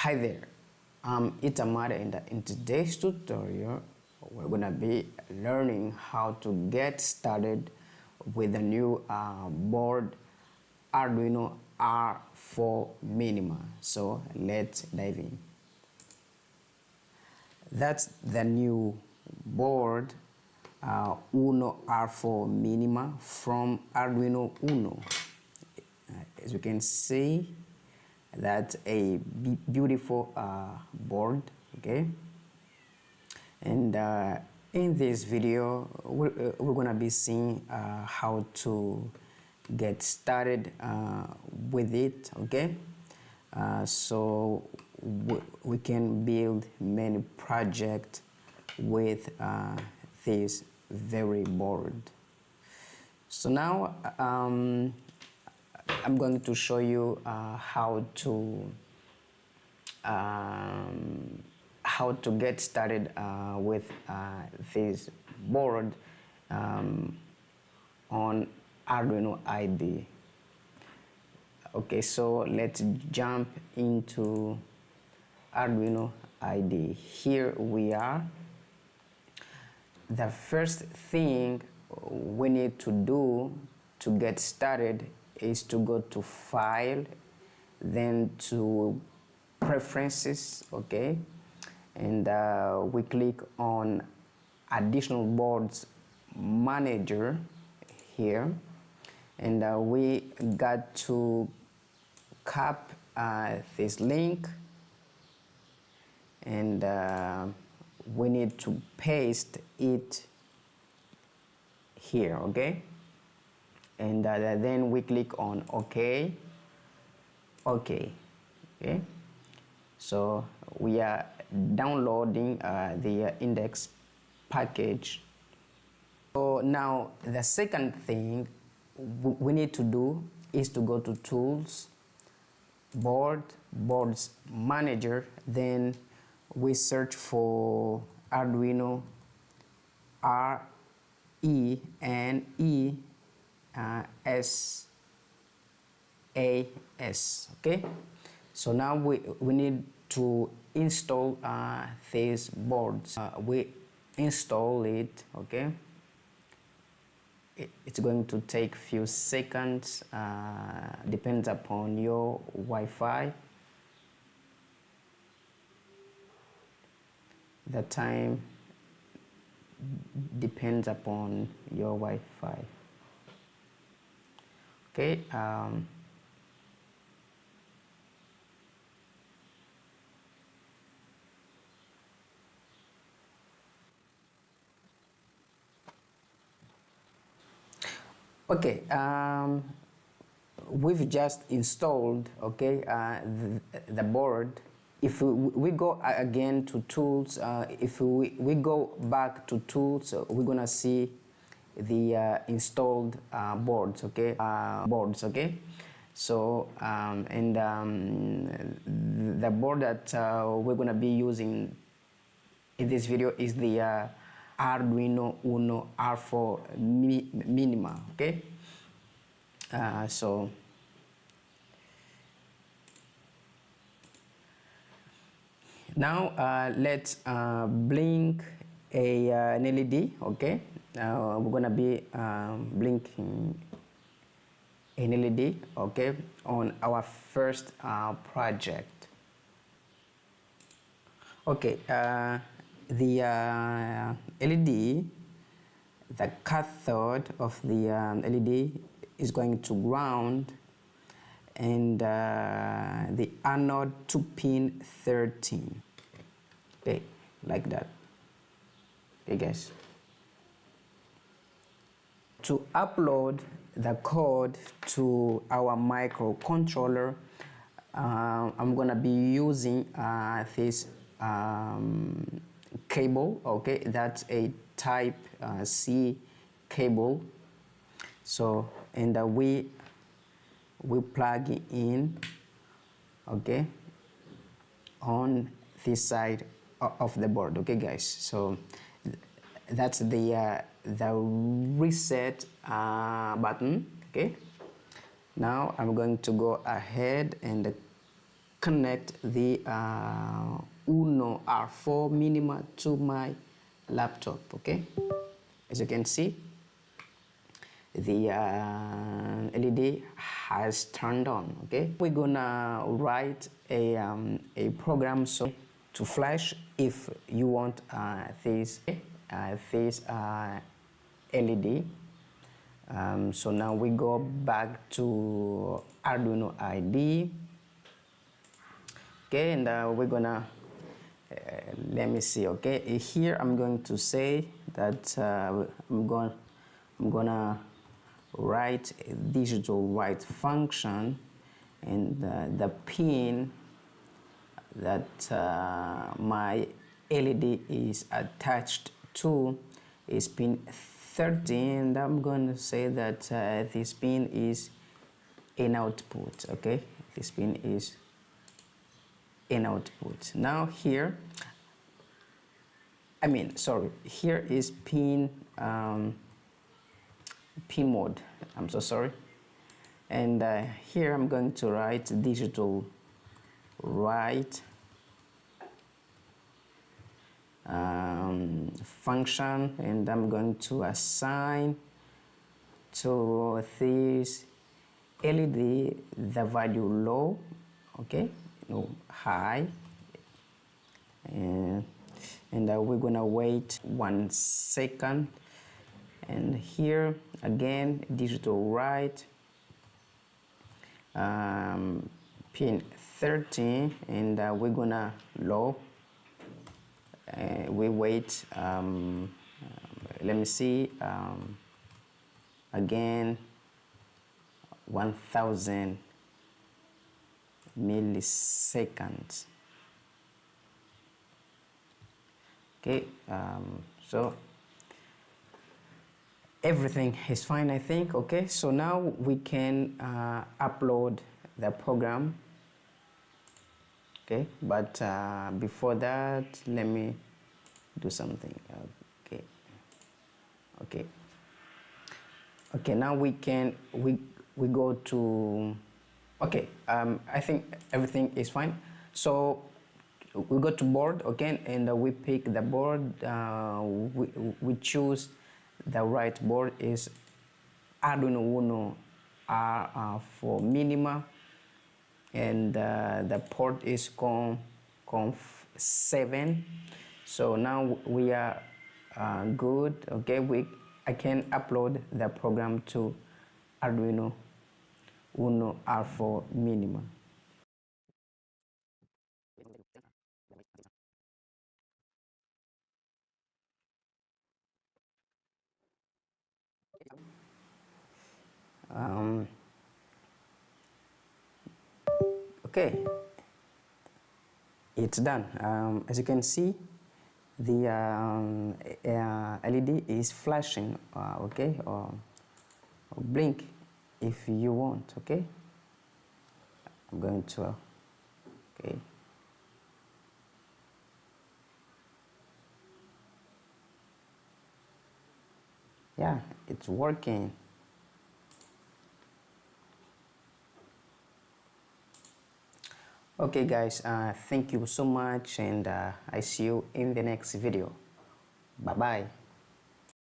Hi there, it's Amada, and in today's tutorial we're gonna be learning how to get started with the new board Arduino R4 Minima. So let's dive in. That's the new board Uno R4 Minima from Arduino Uno. As you can see, that's a beautiful board, okay? And in this video we're gonna be seeing how to get started with it, okay? So we can build many projects with this very board. So now I'm going to show you how to get started with this board on Arduino IDE. Okay, so let's jump into Arduino IDE. Here we are. The first thing we need to do to get started is to go to File, then to Preferences, okay, and we click on Additional Boards Manager here, and we got to copy this link, and we need to paste it here, okay? And then we click on OK. Okay. So we are downloading the index package. So now the second thing we need to do is to go to Tools, Boards Manager, then we search for Arduino RENESAS, okay? So now we need to install these boards. We install it, okay? It's going to take few seconds, depends upon your Wi-Fi. The time depends upon your Wi-Fi. Okay. Okay, we've just installed, okay, the board. If we go again to Tools, if we go back to Tools, we're gonna see the installed boards, okay? So the board that we're gonna be using in this video is the Arduino Uno R4 Minima, okay? So now let's blink an LED, okay? We're gonna be blinking an LED, okay, on our first project. Okay, the LED, the cathode of the LED is going to ground, and the anode to pin 13. Okay, like that. Okay, guys. To upload the code to our microcontroller, I'm gonna be using this cable, okay? That's a type C cable. So, and we plug it in, okay, on this side of the board, okay, guys? So that's the reset button, okay? Now I'm going to go ahead and connect the Uno R4 Minima to my laptop. Okay, as you can see, the LED has turned on. Okay, we're gonna write a program so to flash if you want this LED. So now we go back to Arduino IDE. Okay, and we're gonna let me see. Okay, here I'm going to say that I'm gonna write a digital write function, and the pin that my LED is attached to is pin 13, and I'm going to say that this pin is in output. Okay, this pin is in output. Now here, here is pin pin mode. I'm so sorry. And here I'm going to write digital write function, and I'm going to assign to this LED the value low, okay, no, high, and we're gonna wait 1 second, and here again digital write pin 13, and we're gonna low. We wait. Let me see. Again, 1,000 milliseconds. Okay. So everything is fine, I think. Okay. So now we can upload the program. Okay, but before that, let me do something. Okay, now we go to, okay, I think everything is fine. So we go to board, okay, and we pick the board. We choose the right board is Arduino Uno for Minima, and the port is conf7. So now we are good. Okay, I can upload the program to Arduino Uno R4 Minima. Okay, it's done. As you can see, the LED is flashing. Okay, or blink if you want. Okay, I'm going to. Okay. Yeah, it's working. Okay guys, thank you so much, and I see you in the next video. Bye bye.